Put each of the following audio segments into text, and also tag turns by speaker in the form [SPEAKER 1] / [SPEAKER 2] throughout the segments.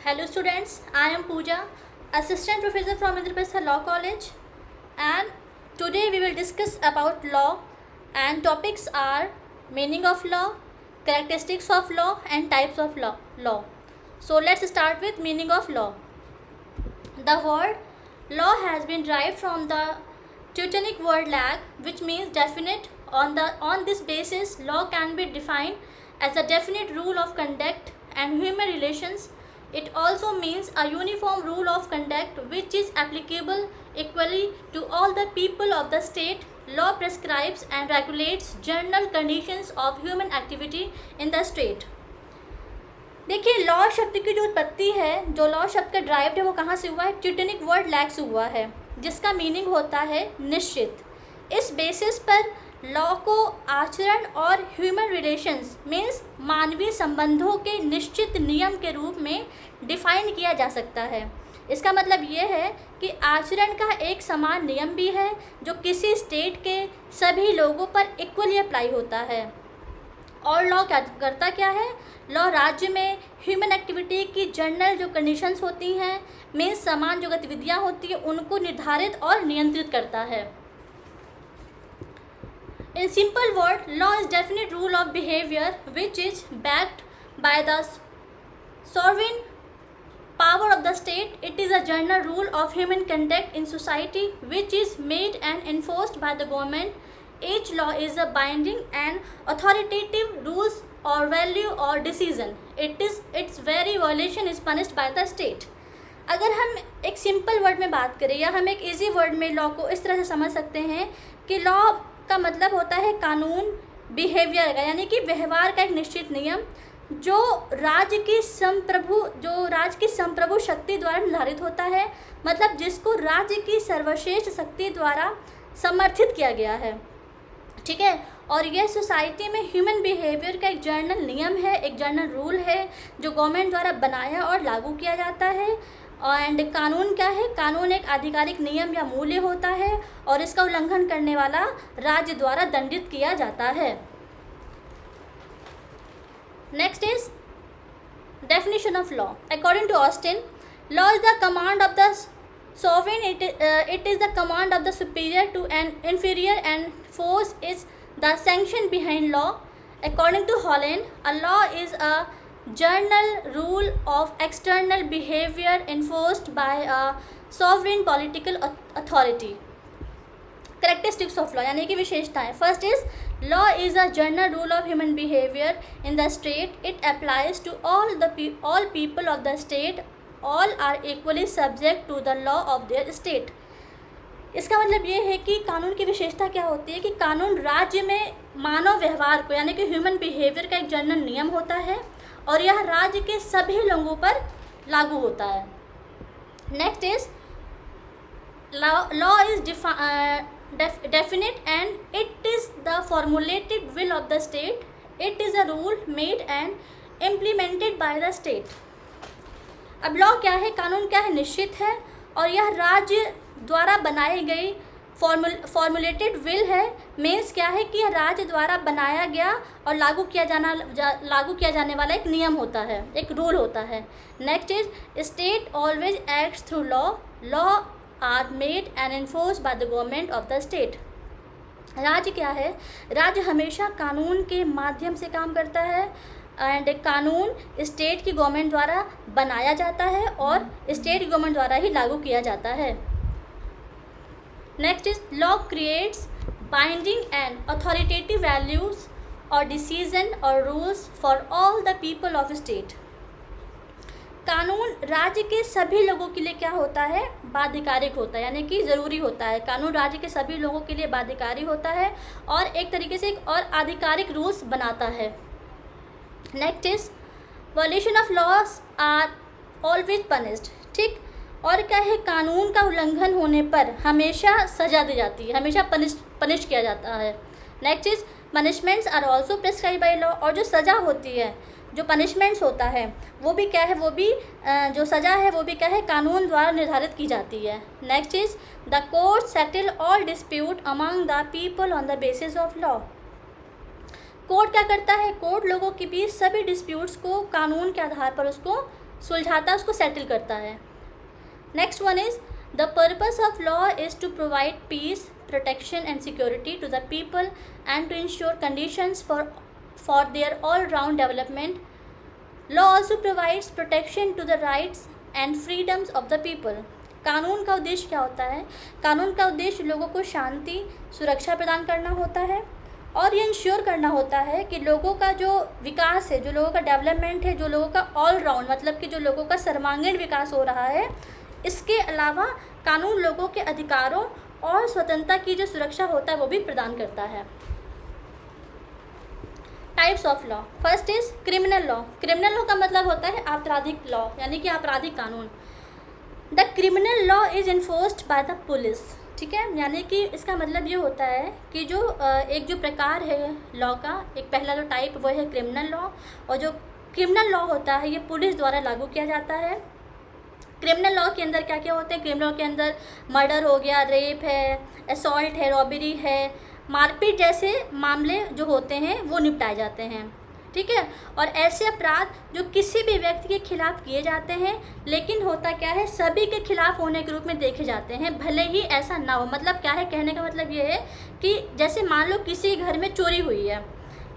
[SPEAKER 1] Hello students, I am Pooja, Assistant Professor from Indraprastha Law College, and today we will discuss about law, and topics are meaning of law, characteristics of law and types of law. So let's start with meaning of law. The word law has been derived from the Teutonic word lag, which means definite. On this basis, law can be defined as a definite rule of conduct and human relations. It also means a uniform rule of conduct which is applicable equally to all the people of the state. Law prescribes and regulates general conditions of human activity in the state. देखिए, law शब्द की जो उत्पत्ति है, जो law शब्द का derived है, वो कहाँ से हुआ है? टेक्टोनिक वर्ड लैग से हुआ है, जिसका मीनिंग होता है निश्चित। इस बेसिस पर लॉ को आचरण और ह्यूमन रिलेशंस मीन्स मानवीय संबंधों के निश्चित नियम के रूप में डिफाइन किया जा सकता है। इसका मतलब ये है कि आचरण का एक समान नियम भी है जो किसी स्टेट के सभी लोगों पर इक्वली अप्लाई होता है। और लॉ क्या करता क्या है? लॉ राज्य में ह्यूमन एक्टिविटी की जनरल जो कंडीशंस होती हैं, मीन्स समान जो गतिविधियाँ होती हैं, उनको निर्धारित और नियंत्रित करता है। In simple word, law is definite rule of behavior which is backed by the sovereign power of the state. It is a general rule of human conduct in society which is made and enforced by the government. Each law is a binding and authoritative rules or value or decision. Its very violation is punished by the state. अगर हम एक simple word में बात करें या हम एक easy word में लॉ को इस तरह से समझ सकते हैं कि लॉ का मतलब होता है कानून, बिहेवियर का, यानी कि व्यवहार का एक निश्चित नियम जो राज्य की संप्रभु शक्ति द्वारा निर्धारित होता है, मतलब जिसको राज्य की सर्वश्रेष्ठ शक्ति द्वारा समर्थित किया गया है। ठीक है, और यह सोसाइटी में ह्यूमन बिहेवियर का एक जनरल नियम है, एक जनरल रूल है जो गवर्नमेंट द्वारा बनाया और लागू किया जाता है। एंड कानून क्या है? कानून एक आधिकारिक नियम या मूल्य होता है और इसका उल्लंघन करने वाला राज्य द्वारा दंडित किया जाता है। Next is definition of law. According to Austin, law is the command of the sovereign. It is the command of the superior to an inferior, and force is the sanction behind law. According to Holland, a law is a general rule of external behavior enforced by a sovereign political authority. Characteristics of law यानी कि विशेषताएं। First is law is a general rule of human behaviour in the state. It applies to all people of the state. All are equally subject to the law of their state. इसका मतलब ये है कि कानून की विशेषता क्या होती है कि कानून राज्य में मानव व्यवहार को, यानी कि ह्यूमन बिहेवियर का एक जनरल नियम होता है और यह राज्य के सभी लोगों पर लागू होता है। Next is law is definite and it is the formulated will of the state. It is a rule made and implemented by the state. अब लॉ क्या है? कानून क्या है? निश्चित है और यह राज्य द्वारा बनाई गई फॉर्मुलेटेड विल है। मीन्स क्या है कि यह राज्य द्वारा बनाया गया और लागू किया जाने वाला एक नियम होता है, एक रूल होता है। Next is state always acts through law. Law are made and enforced by the government of the state. राज्य क्या है? राज्य हमेशा कानून के माध्यम से काम करता है एंड कानून स्टेट की गवर्नमेंट द्वारा बनाया जाता है और स्टेट की गवर्नमेंट द्वारा ही लागू किया जाता है। Next is law creates binding and authoritative values और डिसीजन और rules for all the people of state. कानून राज्य के सभी लोगों के लिए क्या होता है? बाध्यकारिक होता है, यानी कि ज़रूरी होता है। कानून राज्य के सभी लोगों के लिए बाध्यकारी होता है और एक तरीके से एक और आधिकारिक रूल्स बनाता है। Next is violation of laws are always punished. ठीक, और क्या है? कानून का उल्लंघन होने पर हमेशा सजा दी जाती है, हमेशा पनिश किया जाता है। Next is punishments are also prescribe by law. और जो सज़ा होती है, जो पनिशमेंट्स होता है, वो भी क्या है? वो भी जो सज़ा है वो भी क्या है? कानून द्वारा निर्धारित की जाती है। Next is the court settle all dispute among the people on the basis of law. Court क्या करता है? कोर्ट लोगों के बीच सभी डिस्प्यूट्स को कानून के आधार पर उसको सुलझाता है, उसको सेटल करता है। Next one is the purpose of law is to provide peace, protection and security to the people and to ensure conditions for their all-round development. Law also provides protection to the rights and freedoms of the people. कानून का उद्देश्य क्या होता है? कानून का उद्देश्य लोगों को शांति, सुरक्षा प्रदान करना होता है और ये इंश्योर करना होता है कि लोगों का जो विकास है, जो लोगों का डेवलपमेंट है, जो लोगों का ऑल राउंड मतलब कि जो लोगों का सर्वांगीण विकास हो रहा है, इसके अलावा कानून लोगों के अधिकारों और स्वतंत्रता की जो सुरक्षा होता है वो भी प्रदान करता है। Types of law, first is criminal law. Criminal law का मतलब होता है आपराधिक लॉ, यानी कि आपराधिक कानून। The criminal law is enforced by the police, ठीक है, यानी कि इसका मतलब ये होता है कि जो एक जो प्रकार है लॉ का, एक पहला जो टाइप वो है क्रिमिनल लॉ, और जो क्रिमिनल लॉ होता है ये पुलिस द्वारा लागू किया जाता है। क्रिमिनल लॉ के अंदर क्या क्या होते हैं? क्रिमिनल लॉ के अंदर मर्डर हो गया, रेप है, असॉल्ट है, रॉबरी है, मारपीट जैसे मामले जो होते हैं वो निपटाए जाते हैं, ठीक है। और ऐसे अपराध जो किसी भी व्यक्ति के खिलाफ किए जाते हैं, लेकिन होता क्या है, सभी के खिलाफ होने के रूप में देखे जाते हैं, भले ही ऐसा ना हो। मतलब क्या है, कहने का मतलब ये है कि जैसे मान लो किसी घर में चोरी हुई है,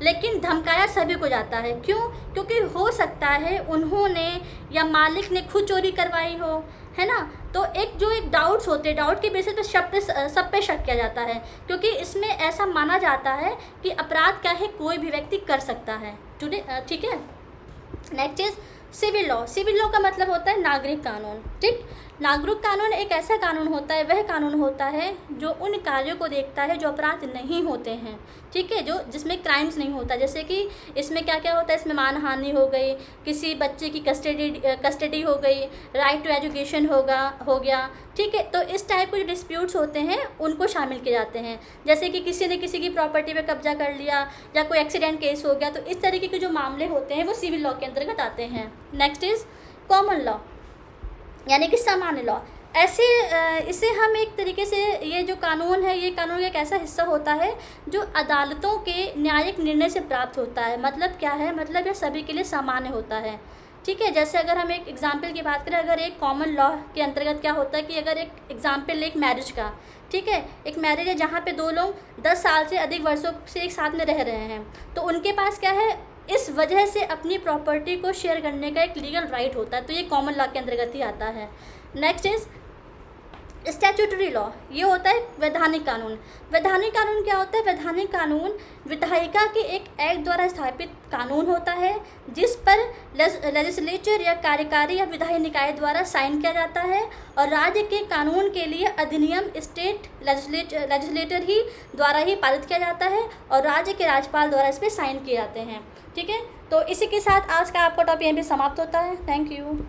[SPEAKER 1] लेकिन धमकाया सभी को जाता है। क्यों? क्योंकि हो सकता है उन्होंने या मालिक ने खुद चोरी करवाई हो, है ना। तो एक डाउट्स होते हैं, डाउट के बेसिस पे सब पे शक किया जाता है, क्योंकि इसमें ऐसा माना जाता है कि अपराध क्या है कोई भी व्यक्ति कर सकता है, ठीक है। Next is civil law. Civil law का मतलब होता है नागरिक कानून, ठीक। नागरिक कानून एक ऐसा कानून होता है, वह कानून होता है जो उन कार्यों को देखता है जो अपराध नहीं होते हैं, ठीक है, जो जिसमें क्राइम्स नहीं होता। जैसे कि इसमें क्या क्या होता है, इसमें मानहानि हो गई, किसी बच्चे की कस्टडी हो गई, राइट टू एजुकेशन हो गया, ठीक है। तो इस टाइप के जो डिस्प्यूट्स होते हैं उनको शामिल किए जाते हैं। जैसे कि किसी ने किसी की प्रॉपर्टी पे कब्जा कर लिया या कोई एक्सीडेंट केस हो गया, तो इस तरीके के जो मामले होते हैं वो सिविल लॉ के अंतर्गत आते हैं। नेक्स्ट इज़ कॉमन लॉ, यानी कि सामान्य लॉ। ऐसे इसे हम एक तरीके से, ये जो कानून है, ये कानून एक ऐसा हिस्सा होता है जो अदालतों के न्यायिक निर्णय से प्राप्त होता है। मतलब क्या है, मतलब यह सभी के लिए सामान्य होता है, ठीक है। जैसे अगर हम एक एग्जाम्पल की बात करें, अगर एक कॉमन लॉ के अंतर्गत क्या होता है कि अगर एक एग्जाम्पल एक मैरिज का, ठीक है, एक मैरिज है जहाँ पे दो लोग 10 साल से अधिक वर्षों से एक साथ में रह रहे हैं, तो उनके पास क्या है, इस वजह से अपनी प्रॉपर्टी को शेयर करने का एक लीगल राइट होता है, तो ये कॉमन लॉ के अंतर्गत ही आता है। नेक्स्ट इज स्टैट्यूटरी लॉ, ये होता है वैधानिक कानून। वैधानिक कानून क्या होता है? वैधानिक कानून विधायिका के एक एक्ट द्वारा स्थापित कानून होता है जिस पर लेजिस्लेचर या कार्यकारी या विधायी निकाय द्वारा साइन किया जाता है, और राज्य के कानून के लिए अधिनियम स्टेट लेजिस्लेटर ही द्वारा ही पारित किया जाता है और राज्य के राज्यपाल द्वारा इस पर साइन किए जाते हैं, ठीक है। तो इसी के साथ आज का आपका टॉपिक यहीं पे समाप्त होता है। Thank you.